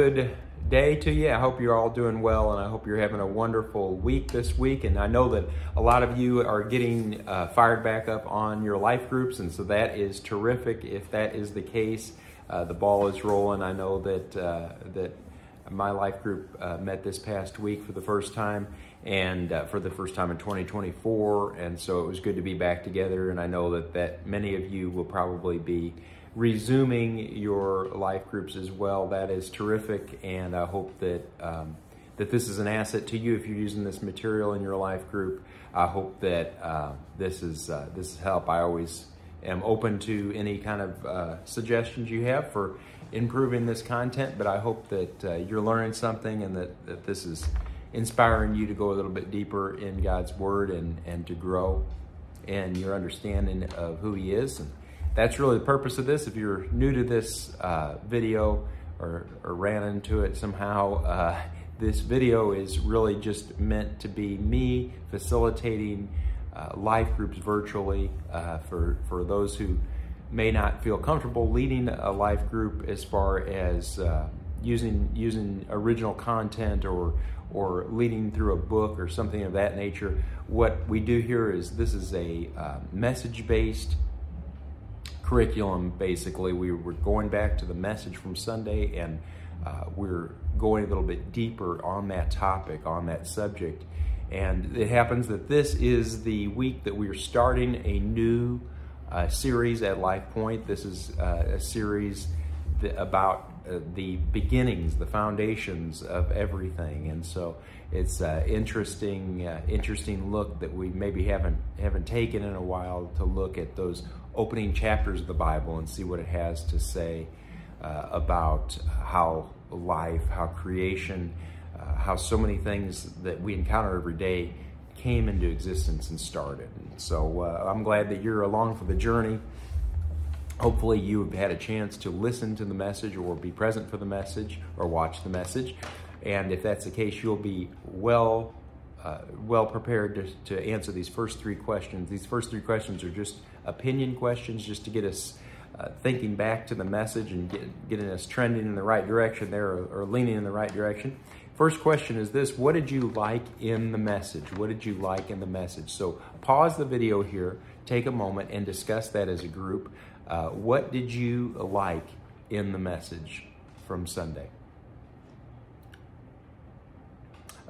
good day to you. I hope you're all doing well, and I hope you're having a wonderful week this week. And I know that a lot of you are getting fired back up on your life groups, and so that is terrific. If that is the case, the ball is rolling. I know that that my life group met this past week for the first time, and for the first time in 2024, and so it was good to be back together. And I know that many of you will probably be resuming your life groups as well. That is terrific, and I hope that that this is an asset to you if you're using this material in your life group. I hope that this is help. I always am open to any kind of suggestions you have for improving this content, but I hope that you're learning something, and that this is inspiring you to go a little bit deeper in God's Word and to grow in your understanding of who He is. And that's really the purpose of this. If you're new to this video or ran into it somehow, this video is really just meant to be me facilitating life groups virtually for those who may not feel comfortable leading a life group as far as using original content or leading through a book or something of that nature. What we do here is this is a message-based curriculum. Basically, we're going back to the message from Sunday, and we're going a little bit deeper on that topic, on that subject. And it happens that this is the week that we are starting a new series at Lifepoint. This is a series about the beginnings, the foundations of everything, and so it's interesting look that we maybe haven't taken in a while, to look at those opening chapters of the Bible and see what it has to say about how life, how creation, how so many things that we encounter every day came into existence and started. And so I'm glad that you're along for the journey. Hopefully you have had a chance to listen to the message or be present for the message or watch the message. And if that's the case, you'll be well prepared to answer these first three questions. These first three questions are just opinion questions, just to get us thinking back to the message and getting us trending in the right direction there, or leaning in the right direction. First question is this: what did you like in the message? What did you like in the message? So pause the video here, take a moment, and discuss that as a group. What did you like in the message from Sunday?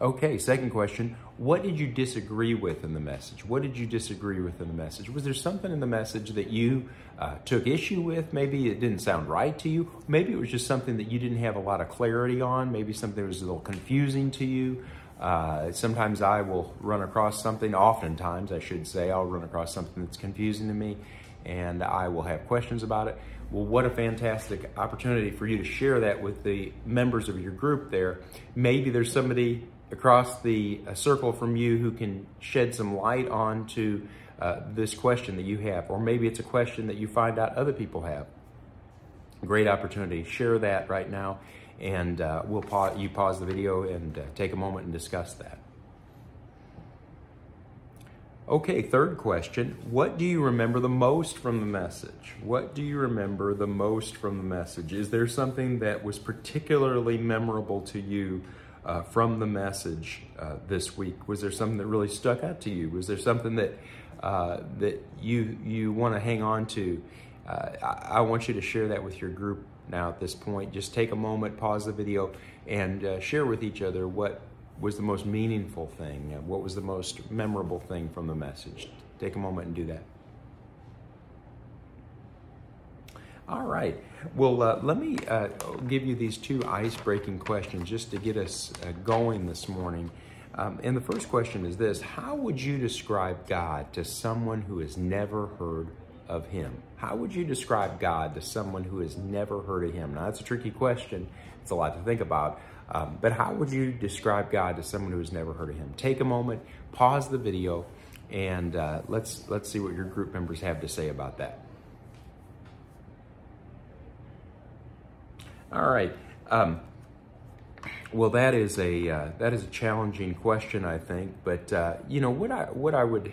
Okay, second question: what did you disagree with in the message? What did you disagree with in the message? Was there something in the message that you took issue with? Maybe it didn't sound right to you. Maybe it was just something that you didn't have a lot of clarity on. Maybe something that was a little confusing to you. Sometimes I will run across something, oftentimes I should say, I'll run across something that's confusing to me, and I will have questions about it. Well, what a fantastic opportunity for you to share that with the members of your group there. Maybe there's somebody across the circle from you who can shed some light onto this question that you have, or maybe it's a question that you find out other people have. Great opportunity. Share that right now, and you pause the video and take a moment and discuss that. Okay, third question: what do you remember the most from the message? What do you remember the most from the message? Is there something that was particularly memorable to you from the message this week? Was there something that really stuck out to you? Was there something that you want to hang on to? I want you to share that with your group now at this point. Just take a moment, pause the video, and share with each other what was the most meaningful thing, what was the most memorable thing from the message. Take a moment and do that. All right. Well, let me give you these two ice-breaking questions just to get us going this morning. And the first question is this: how would you describe God to someone who has never heard of Him? How would you describe God to someone who has never heard of Him? Now, that's a tricky question. It's a lot to think about. But how would you describe God to someone who has never heard of Him? Take a moment, pause the video, and let's see what your group members have to say about that. All right. Well, that is a challenging question, I think. But you know, what I would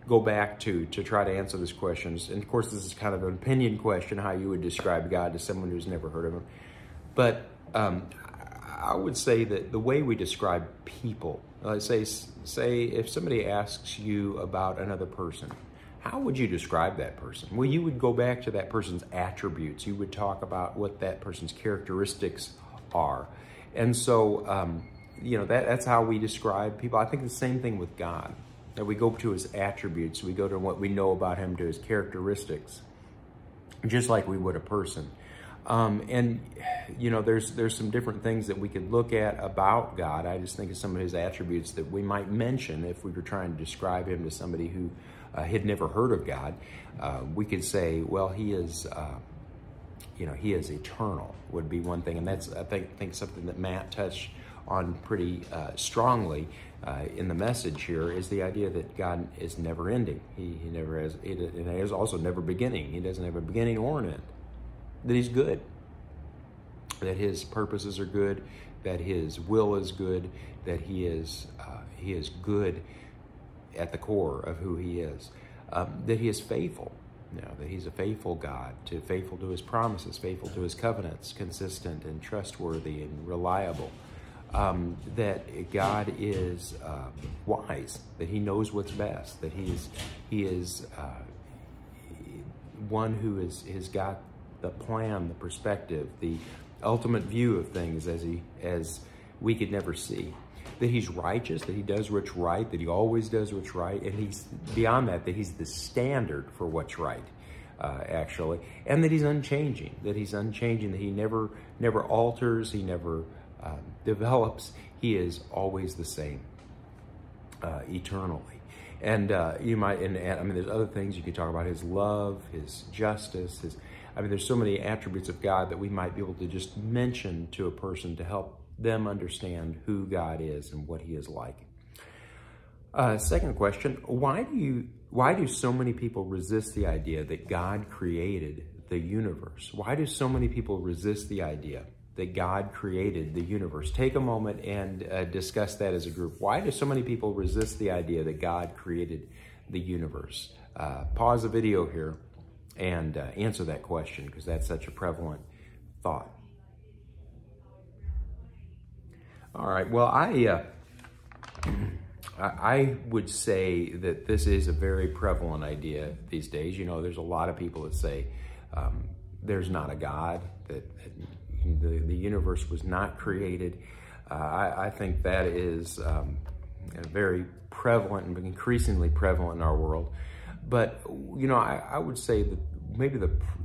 go back to try to answer this question, and of course this is kind of an opinion question, how you would describe God to someone who's never heard of Him. But I would say that the way we describe people, say if somebody asks you about another person, how would you describe that person? Well, you would go back to that person's attributes. You would talk about what that person's characteristics are. And so, that's how we describe people. I think the same thing with God, that we go to his attributes. We go to what we know about him, to his characteristics, just like we would a person. There's some different things that we could look at about God. I just think of some of his attributes that we might mention if we were trying to describe him to somebody who had never heard of God. We could say, well, he is eternal would be one thing. And that's, I think something that Matt touched on pretty strongly in the message here, is the idea that God is never ending. He never has, and he is also never beginning. He doesn't have a beginning or an end. That he's good, that his purposes are good, that his will is good, that he is good at the core of who he is, that he is faithful, that he's a faithful God, faithful to his promises, faithful to his covenants, consistent and trustworthy and reliable, that God is wise, that he knows what's best, that he is one who has got the plan, the perspective, the ultimate view of things as we could never see. That he's righteous, that he does what's right, that he always does what's right, and he's beyond that he's the standard for what's right, actually, and that he's unchanging, that he never alters, he never develops. He is always the same, eternally. And there's other things you could talk about: his love, his justice, there's so many attributes of God that we might be able to just mention to a person to help them understand who God is and what he is like. Second question, why do so many people resist the idea that God created the universe? Why do so many people resist the idea that God created the universe? Take a moment and discuss that as a group. Why do so many people resist the idea that God created the universe? Pause the video here and answer that question, because that's such a prevalent thought. All right, well, I would say that this is a very prevalent idea these days. There's a lot of people that say there's not a God, that the universe was not created. I think that is very prevalent and increasingly prevalent in our world. But, I would say that maybe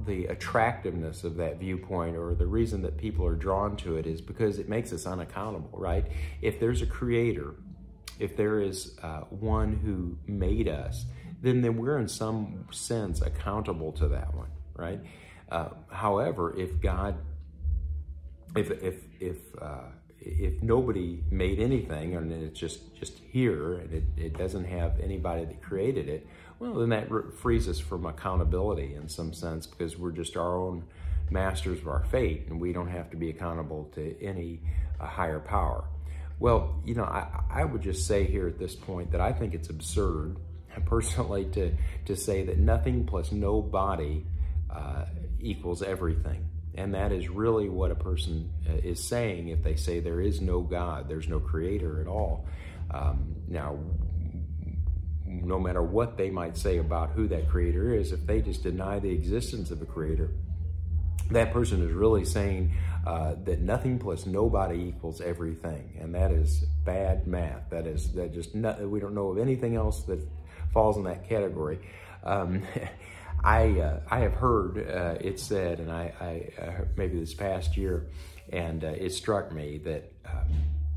the attractiveness of that viewpoint, or the reason that people are drawn to it, is because it makes us unaccountable, right? If there's a creator, if there is one who made us, then we're in some sense accountable to that one, right? However, if nobody made anything, and it's just here, and it doesn't have anybody that created it, well, then that frees us from accountability in some sense, because we're just our own masters of our fate, and we don't have to be accountable to any higher power. Well, I would just say here at this point that I think it's absurd, personally, to say that nothing plus nobody equals everything. And that is really what a person is saying if they say there is no God, there's no creator at all. Now, no matter what they might say about who that creator is, if they just deny the existence of a creator, that person is really saying that nothing plus nobody equals everything. And that is bad math. We don't know of anything else that falls in that category. I have heard it said, and I maybe this past year, and it struck me that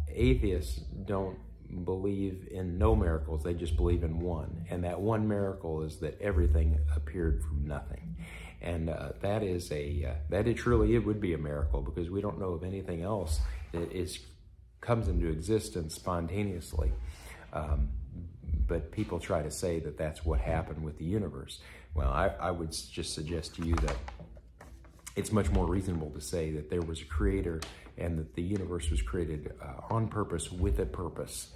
atheists don't believe in no miracles, they just believe in one. And that one miracle is that everything appeared from nothing. And that it truly would be a miracle, because we don't know of anything else that comes into existence spontaneously. But people try to say that that's what happened with the universe. Well, I would just suggest to you that it's much more reasonable to say that there was a creator and that the universe was created on purpose, with a purpose.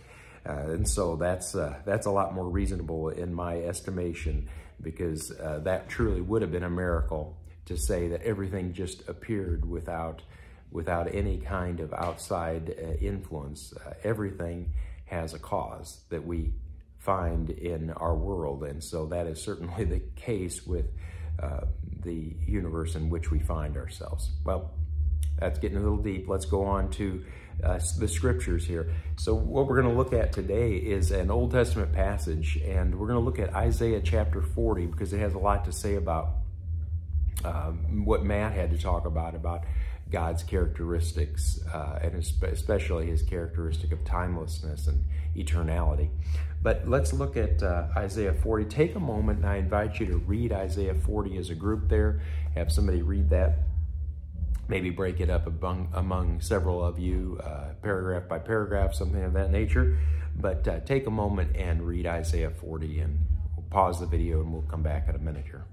And so that's a lot more reasonable in my estimation, because that truly would have been a miracle, to say that everything just appeared without without any kind of outside influence. Everything has a cause that we find in our world, and so that is certainly the case with the universe in which we find ourselves. Well, that's getting a little deep. Let's go on to the scriptures here. So what we're going to look at today is an Old Testament passage, and we're going to look at Isaiah chapter 40 because it has a lot to say about what Matt had to talk about God's characteristics, and especially his characteristic of timelessness and eternality. But let's look at Isaiah 40. Take a moment, and I invite you to read Isaiah 40 as a group there. Have somebody read that. Maybe break it up among several of you, paragraph by paragraph, something of that nature. But take a moment and read Isaiah 40, and we'll pause the video and we'll come back in a minute here.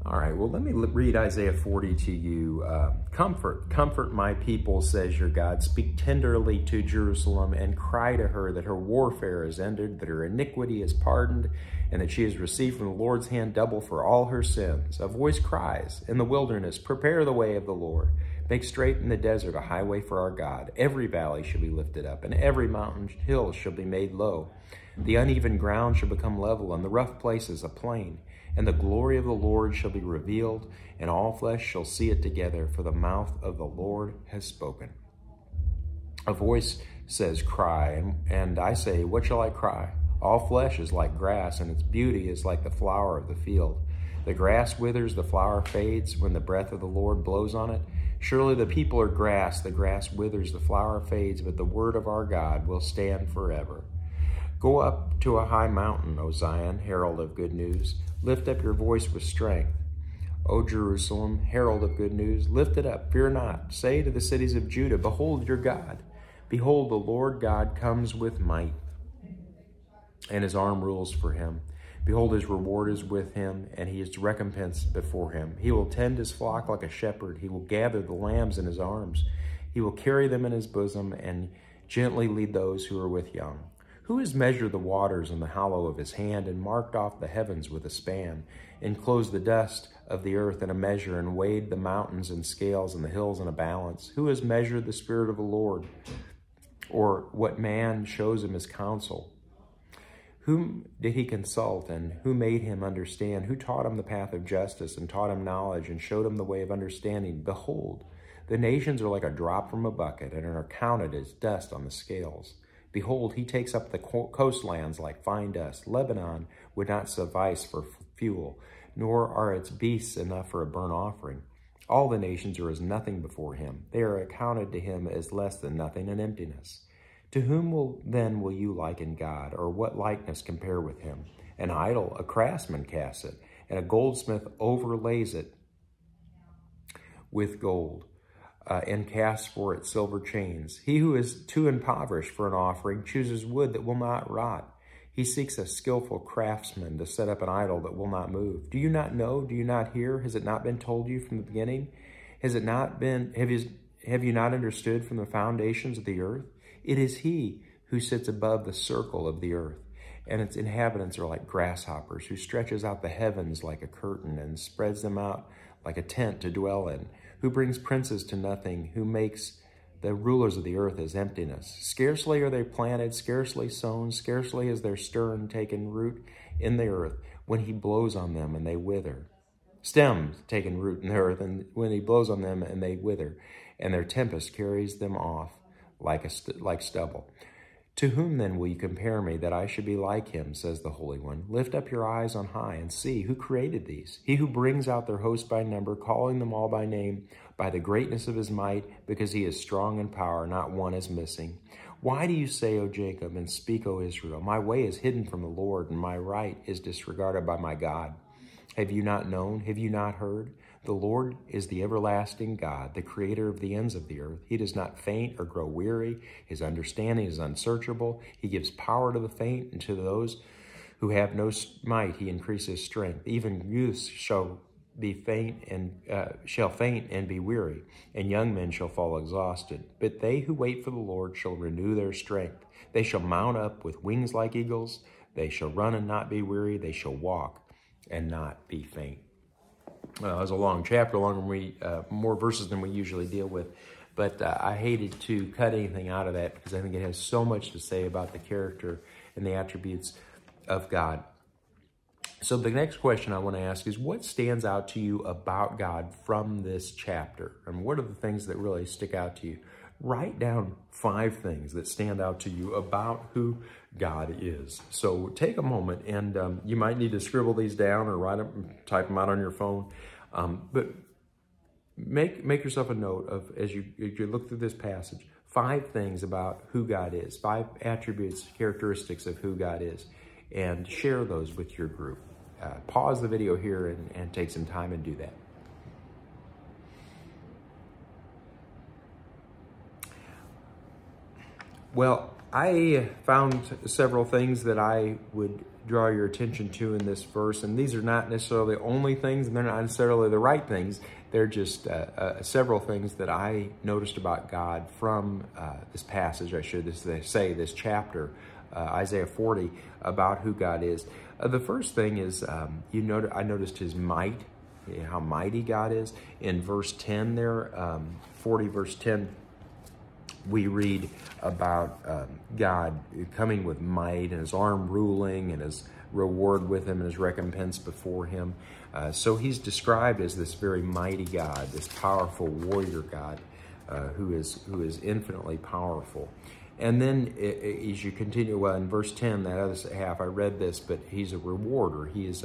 All right, well, let me read Isaiah 40 to you. Comfort my people, says your God. Speak tenderly to Jerusalem and cry to her that her warfare is ended, that her iniquity is pardoned, and that she has received from the Lord's hand double for all her sins. A voice cries in the wilderness, prepare the way of the Lord. Make straight in the desert a highway for our God. Every valley shall be lifted up, and every mountain hill shall be made low. The uneven ground shall become level, and the rough places a plain. And the glory of the Lord shall be revealed, and all flesh shall see it together, for the mouth of the Lord has spoken. A voice says, cry, and I say, what shall I cry? All flesh is like grass, and its beauty is like the flower of the field. The grass withers, the flower fades, when the breath of the Lord blows on it. Surely the people are grass, the grass withers, the flower fades, but the word of our God will stand forever. Go up to a high mountain, O Zion, herald of good news. Lift up your voice with strength. O Jerusalem, herald of good news, lift it up, fear not. Say to the cities of Judah, behold your God. Behold, the Lord God comes with might, and his arm rules for him. Behold, his reward is with him, and he is recompensed before him. He will tend his flock like a shepherd. He will gather the lambs in his arms. He will carry them in his bosom and gently lead those who are with young. Who has measured the waters in the hollow of his hand and marked off the heavens with a span, enclosed the dust of the earth in a measure and weighed the mountains in scales and the hills in a balance? Who has measured the Spirit of the Lord, or what man shows him his counsel? Whom did he consult, and who made him understand? Who taught him the path of justice and taught him knowledge and showed him the way of understanding? Behold, the nations are like a drop from a bucket and are counted as dust on the scales. Behold, he takes up the coastlands like fine dust. Lebanon would not suffice for fuel, nor are its beasts enough for a burnt offering. All the nations are as nothing before him. They are accounted to him as less than nothing and emptiness. To whom will you liken God, or what likeness compare with him? An idol, a craftsman casts it, and a goldsmith overlays it with gold. And casts for it silver chains. He who is too impoverished for an offering chooses wood that will not rot. He seeks a skillful craftsman to set up an idol that will not move. Do you not know? Do you not hear? Has it not been told you from the beginning? Has it not been, have you not understood from the foundations of the earth? It is he who sits above the circle of the earth, and its inhabitants are like grasshoppers, who stretches out the heavens like a curtain and spreads them out like a tent to dwell in, who brings princes to nothing, who makes the rulers of the earth as emptiness. Scarcely are they planted, scarcely sown, scarcely is their stern taken root in the earth, when he blows on them and they wither. Stems taken root in the earth, and when he blows on them and they wither, and their tempest carries them off like stubble. To whom then will you compare me, that I should be like him, says the Holy One? Lift up your eyes on high and see who created these. He who brings out their host by number, calling them all by name, by the greatness of his might, because he is strong in power, not one is missing. Why do you say, O Jacob, and speak, O Israel? My way is hidden from the Lord, and my right is disregarded by my God. Have you not known? Have you not heard? The Lord is the everlasting God, the creator of the ends of the earth. He does not faint or grow weary. His understanding is unsearchable. He gives power to the faint, and to those who have no might he increases strength. Even youths shall faint and be weary, and young men shall fall exhausted. But they who wait for the Lord shall renew their strength. They shall mount up with wings like eagles. They shall run and not be weary. They shall walk and not be faint. Well, it was a long chapter, more verses than we usually deal with. But I hated to cut anything out of that because I think it has so much to say about the character and the attributes of God. So the next question I want to ask is, what stands out to you about God from this chapter? And what are the things that really stick out to you? Write down 5 things that stand out to you about who God is. So take a moment, and you might need to scribble these down or write them, type them out on your phone. But make yourself a note of, as you look through this passage, 5 things about who God is, 5 attributes, characteristics of who God is, and share those with your group. Pause the video here and take some time and do that. Well, I found several things that I would draw your attention to in this verse, and these are not necessarily the only things, and they're not necessarily the right things. They're just several things that I noticed about God from this passage, I should say, this chapter, Isaiah 40, about who God is. The first thing is, I noticed his might, how mighty God is. In verse 10 there, 40 verse 10, we read about God coming with might and his arm ruling and his reward with him and his recompense before him. So he's described as this very mighty God, this powerful warrior God who is infinitely powerful. And then as you continue, well, in verse 10, that other half, I read this, but he's a rewarder. He is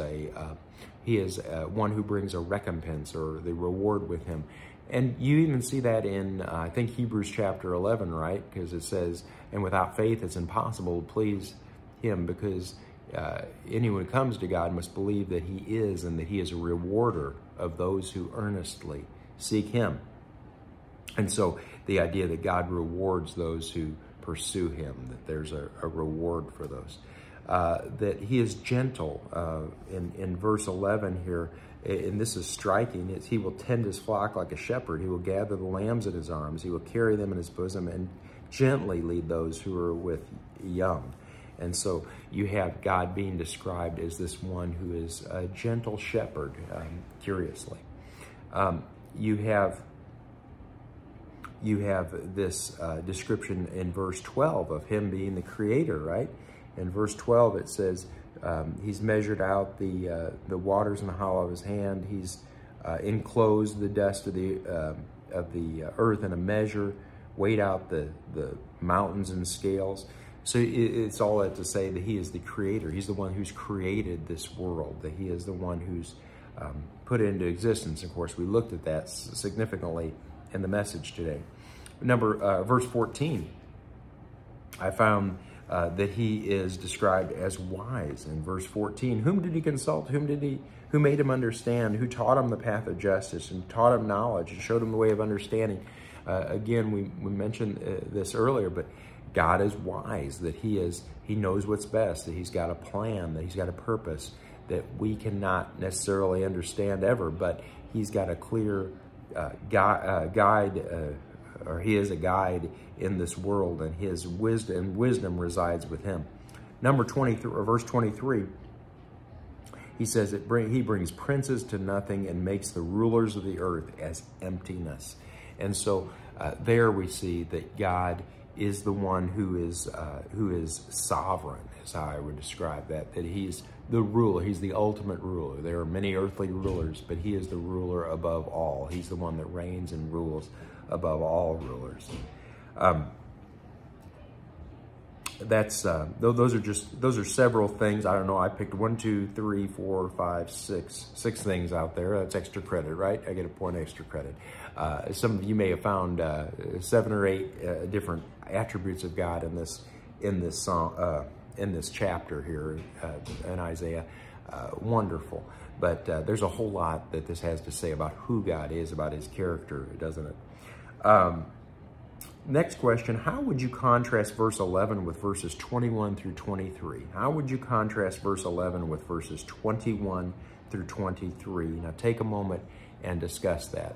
one who brings a recompense or the reward with him. And you even see that in, I think, Hebrews chapter 11, right? Because it says, and without faith, it's impossible to please him, because anyone who comes to God must believe that he is, and that he is a rewarder of those who earnestly seek him. And so the idea that God rewards those who pursue him, that there's a reward for those. That he is gentle. In verse 11 here, and this is striking, he will tend his flock like a shepherd. He will gather the lambs in his arms. He will carry them in his bosom and gently lead those who are with young. And so you have God being described as this one who is a gentle shepherd, curiously. You have this description in verse 12 of him being the creator, right? In verse 12 it says, he's measured out the waters in the hollow of his hand. He's enclosed the dust of the earth in a measure, weighed out the mountains in scales. So it's all that to say that he is the creator. He's the one who's created this world, that he is the one who's put it into existence. Of course, we looked at that significantly in the message today. Verse 14, I found that he is described as wise in verse 14. Whom did he consult? Who made him understand? Who taught him the path of justice and taught him knowledge and showed him the way of understanding? Again, we mentioned this earlier, but God is wise, that he knows what's best, that he's got a plan, that he's got a purpose that we cannot necessarily understand ever, but he's got a clear guide, or he is a guide in this world, and his wisdom resides with him. Verse 23, he says he brings princes to nothing and makes the rulers of the earth as emptiness. And so there we see that God is the one who is sovereign, is how I would describe that he's the ruler. He's the ultimate ruler. There are many earthly rulers, but he is the ruler above all. He's the one that reigns and rules above all rulers. Those are several things. I don't know. I picked 1, 2, 3, 4, 5, 6 things out there. That's extra credit, right? I get a point extra credit. Some of you may have found 7 or 8 different attributes of God in this song, in this chapter here in Isaiah. Wonderful. But there's a whole lot that this has to say about who God is, about his character, doesn't it? Next question, how would you contrast verse 11 with verses 21 through 23? How would you contrast verse 11 with verses 21 through 23? Now take a moment and discuss that.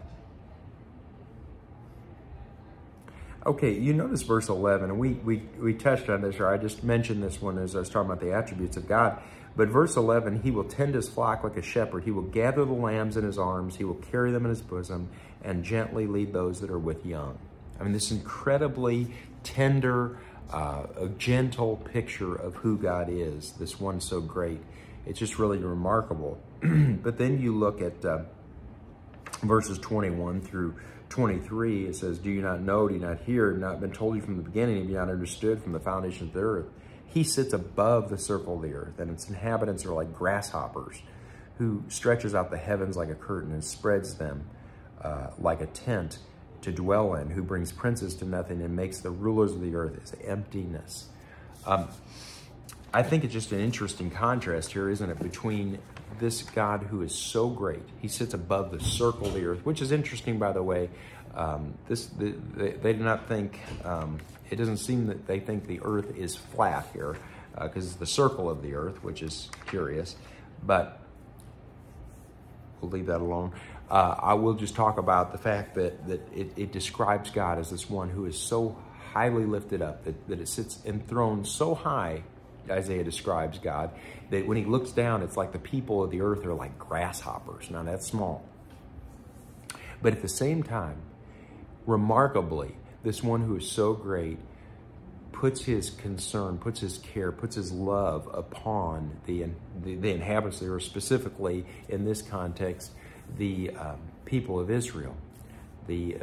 Okay, you notice verse 11, and we touched on this, or I just mentioned this one as I was talking about the attributes of God. But verse 11, he will tend his flock like a shepherd. He will gather the lambs in his arms. He will carry them in his bosom and gently lead those that are with young. I mean, this incredibly tender, a gentle picture of who God is, this one so great. It's just really remarkable. But then you look at verses 21 through 23, it says, do you not know, do you not hear, not been told you from the beginning, have you not understood from the foundation of the earth? He sits above the circle of the earth, and its inhabitants are like grasshoppers, who stretches out the heavens like a curtain and spreads them like a tent to dwell in, who brings princes to nothing and makes the rulers of the earth as emptiness. I think it's just an interesting contrast here, isn't it, between this God who is so great. He sits above the circle of the earth, which is interesting, by the way. They do not think, it doesn't seem that they think the earth is flat here, because it's the circle of the earth, which is curious, but we'll leave that alone. I will just talk about the fact that it describes God as this one who is so highly lifted up, that it sits enthroned so high. Isaiah describes God, that when he looks down, it's like the people of the earth are like grasshoppers. Now, that's small. But at the same time, remarkably, this one who is so great puts his concern, puts his care, puts his love upon the inhabitants of the earth, specifically in this context, the people of Israel, the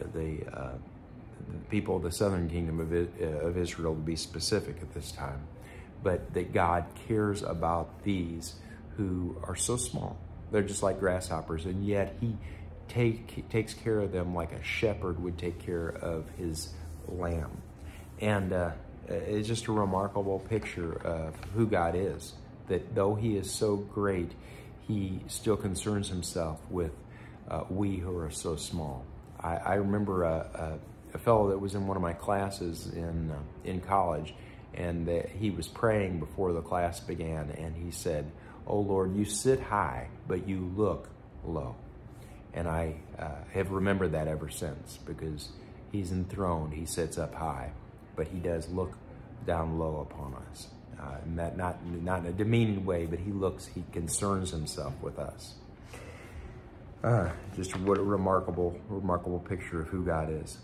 people of the southern kingdom of Israel, to be specific at this time. But that God cares about these who are so small. They're just like grasshoppers, and yet he takes care of them like a shepherd would take care of his lamb. And it's just a remarkable picture of who God is, that though he is so great, he still concerns himself with we who are so small. I remember a fellow that was in one of my classes in college, and he was praying before the class began, and he said, "Oh Lord, you sit high, but you look low." And I have remembered that ever since, because he's enthroned, he sits up high, but he does look down low upon us. And that not in a demeaning way, but he concerns himself with us. Just what a remarkable picture of who God is.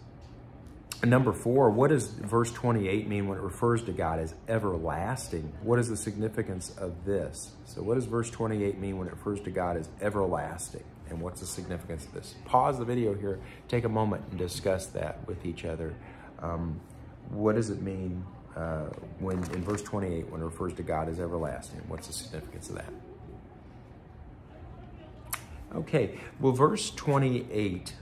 And number 4, what does verse 28 mean when it refers to God as everlasting? What is the significance of this? So what does verse 28 mean when it refers to God as everlasting? And what's the significance of this? Pause the video here, take a moment and discuss that with each other. What does it mean when in verse 28 when it refers to God as everlasting? What's the significance of that? Okay, well, verse 28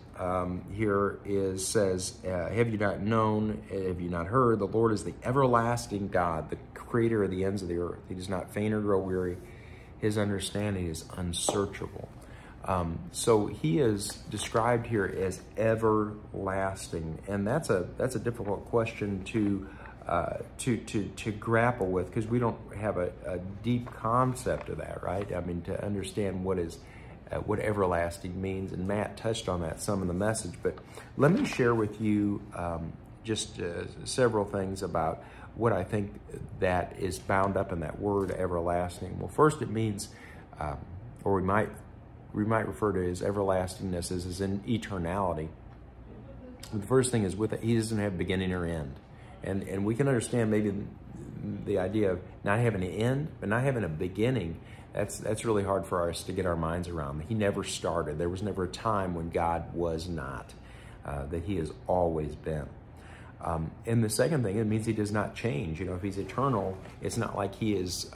here says, have you not known, have you not heard, the Lord is the everlasting God, the creator of the ends of the earth. He does not faint or grow weary. His understanding is unsearchable. So he is described here as everlasting, and that's a difficult question to grapple with, because we don't have a deep concept of that, right? I mean, to understand what everlasting means, and Matt touched on that some in the message, but let me share with you just several things about what I think that is bound up in that word everlasting. Well, first, it means, or we might refer to it as everlastingness as in eternality. The first thing is he doesn't have beginning or end, and we can understand maybe the idea of not having an end, but not having a beginning. That's really hard for us to get our minds around. He never started. There was never a time when God was not, that he has always been. And the second thing, it means he does not change. If he's eternal, it's not like he is,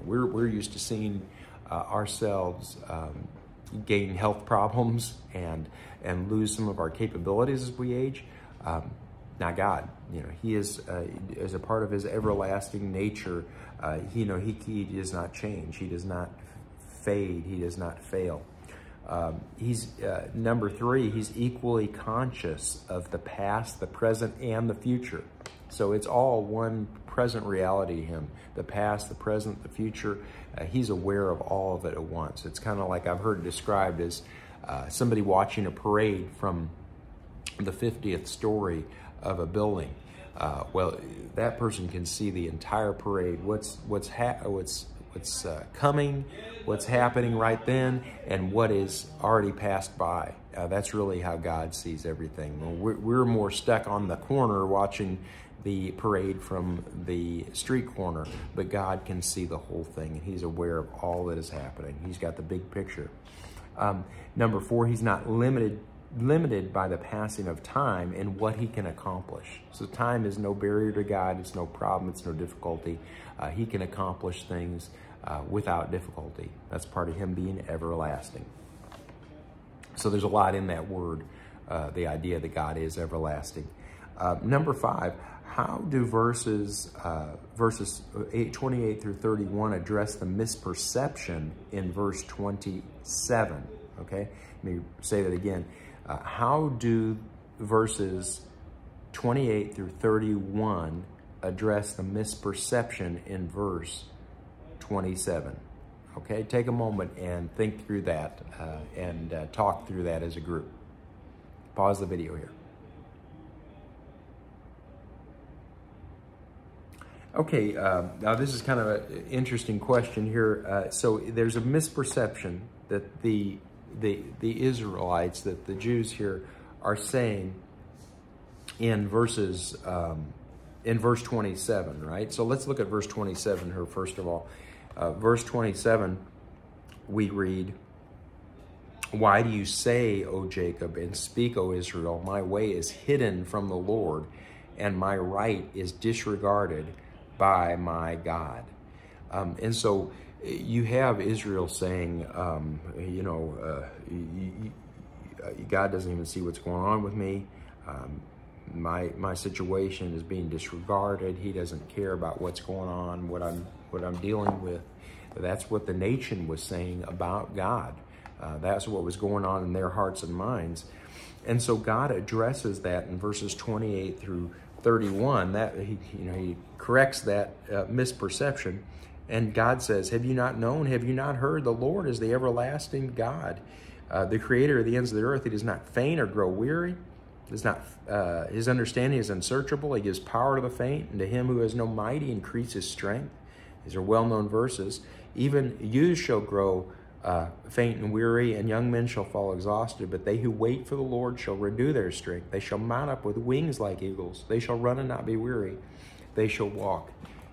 we're used to seeing ourselves gain health problems and lose some of our capabilities as we age. Not God. He is, as a part of his everlasting nature, he does not change. He does not fade. He does not fail. He's number 3, he's equally conscious of the past, the present, and the future. So it's all one present reality to him. The past, the present, the future. He's aware of all of it at once. It's kind of like I've heard it described as somebody watching a parade from the 50th story of a building. Well, that person can see the entire parade, what's coming, what's happening right then, and what is already passed by. That's really how God sees everything. We're more stuck on the corner watching the parade from the street corner, but God can see the whole thing, and he's aware of all that is happening. He's got the big picture. Number 4, he's not limited by the passing of time in what he can accomplish. So time is no barrier to God. It's no problem. It's no difficulty. He can accomplish things without difficulty. That's part of him being everlasting. So there's a lot in that word, the idea that God is everlasting. Number 5, how do verses 28 through 31 address the misperception in verse 27? Okay, let me say that again. How do verses 28 through 31 address the misperception in verse 27? Okay, take a moment and think through that and talk through that as a group. Pause the video here. Okay, now this is kind of an interesting question here. So there's a misperception that the Israelites, that the Jews here are saying in verse 27, right? So let's look at verse 27 here first of all. Verse 27, we read, "Why do you say, O Jacob, and speak, O Israel, my way is hidden from the Lord, and my right is disregarded by my God." And so you have Israel saying, God doesn't even see what's going on with me. My situation is being disregarded. He doesn't care about what's going on, what I'm dealing with. That's what the nation was saying about God. That's what was going on in their hearts and minds. And so God addresses that in verses 28 through 31. That he corrects that misperception. And God says, "Have you not known? Have you not heard? The Lord is the everlasting God, the creator of the ends of the earth. He does not faint or grow weary. His understanding is unsearchable. He gives power to the faint, and to him who has no might, he increases strength." These are well-known verses. "Even youths shall grow faint and weary, and young men shall fall exhausted. But they who wait for the Lord shall renew their strength. They shall mount up with wings like eagles. They shall run and not be weary. They shall walk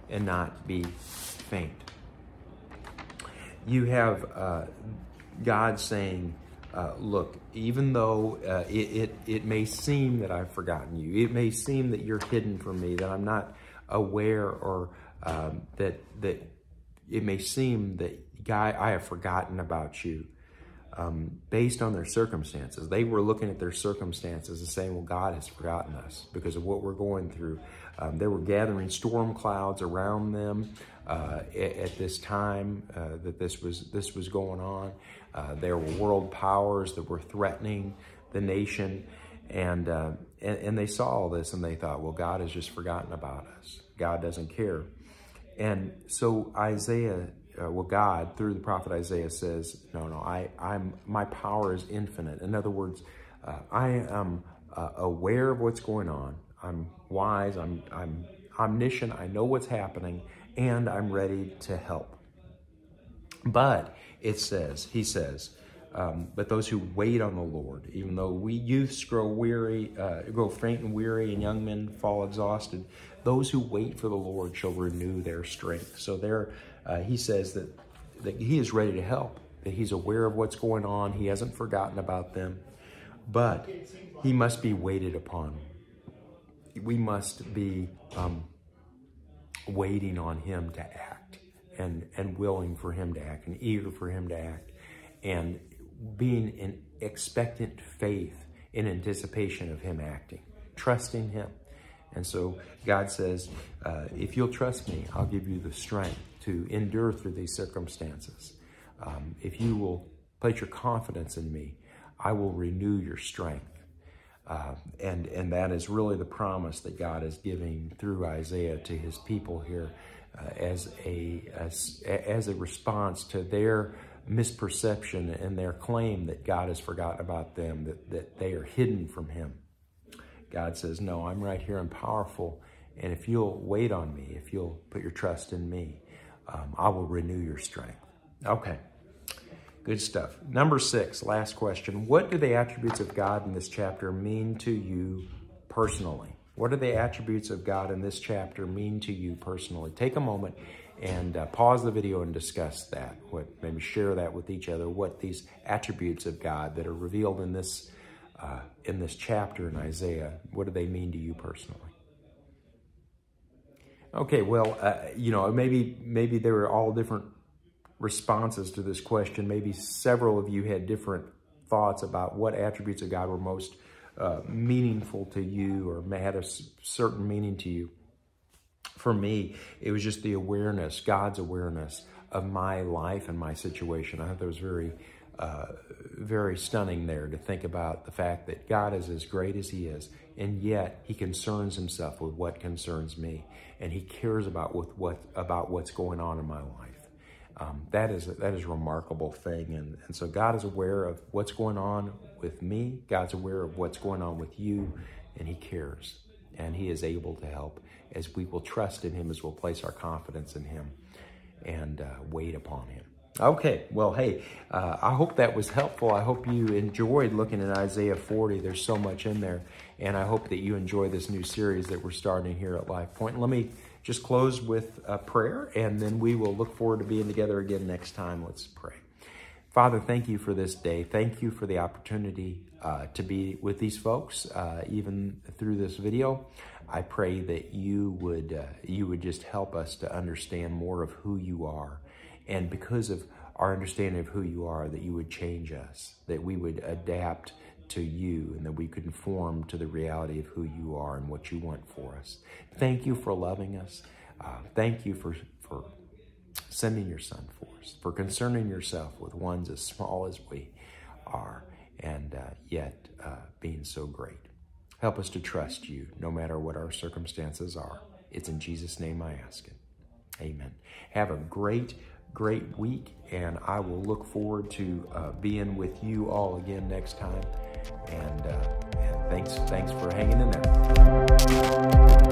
and not be faint." You have God saying, look, even though it may seem that I've forgotten you, it may seem that you're hidden from me, that I'm not aware, or that it may seem that, I have forgotten about you. Based on their circumstances. They were looking at their circumstances and saying, well, God has forgotten us because of what we're going through. They were gathering storm clouds around them at this time that this was going on. There were world powers that were threatening the nation, and they saw all this and they thought, well, God has just forgotten about us. God doesn't care. And so God, through the prophet Isaiah, says, no, my power is infinite. In other words, I am aware of what's going on. I'm wise. I'm omniscient. I know what's happening, and I'm ready to help. But he says, but those who wait on the Lord, even though we youths grow faint and weary, and young men fall exhausted, those who wait for the Lord shall renew their strength. So he says that he is ready to help, that he's aware of what's going on. He hasn't forgotten about them, but he must be waited upon. We must be waiting on him to act, and willing for him to act, and eager for him to act, and being in expectant faith in anticipation of him acting, trusting him. And so God says, if you'll trust me, I'll give you the strength to endure through these circumstances. If you will place your confidence in me, I will renew your strength. And that is really the promise that God is giving through Isaiah to his people here as a response to their misperception and their claim that God has forgotten about them, that they are hidden from him. God says, no, I'm right here and powerful. And if you'll wait on me, if you'll put your trust in me, I will renew your strength. Okay, good stuff. Number 6, last question. What do the attributes of God in this chapter mean to you personally? What do the attributes of God in this chapter mean to you personally? Take a moment and pause the video and discuss that. Maybe share that with each other, what these attributes of God that are revealed in this chapter in Isaiah, what do they mean to you personally? Okay, well, maybe there were all different responses to this question. Maybe several of you had different thoughts about what attributes of God were most meaningful to you or had a certain meaning to you. For me, it was just the awareness, God's awareness of my life and my situation. I thought that was very, very stunning there to think about the fact that God is as great as he is, and yet he concerns himself with what concerns me, and he cares about what's going on in my life. That is a remarkable thing. And so God is aware of what's going on with me. God's aware of what's going on with you, and he cares. And he is able to help as we will trust in him, as we'll place our confidence in him and wait upon him. Okay, well, hey, I hope that was helpful. I hope you enjoyed looking at Isaiah 40. There's so much in there. And I hope that you enjoy this new series that we're starting here at Lifepoint. Let me just close with a prayer, and then we will look forward to being together again next time. Let's pray. Father, thank you for this day. Thank you for the opportunity to be with these folks, even through this video. I pray that you would just help us to understand more of who you are. And because of our understanding of who you are, that you would change us, that we would adapt to you, and that we could conform to the reality of who you are and what you want for us. Thank you for loving us. Thank you for sending your son for us, for concerning yourself with ones as small as we are, and yet being so great. Help us to trust you no matter what our circumstances are. It's in Jesus' name I ask it. Amen. Have a great week, and I will look forward to being with you all again next time. And thanks for hanging in there.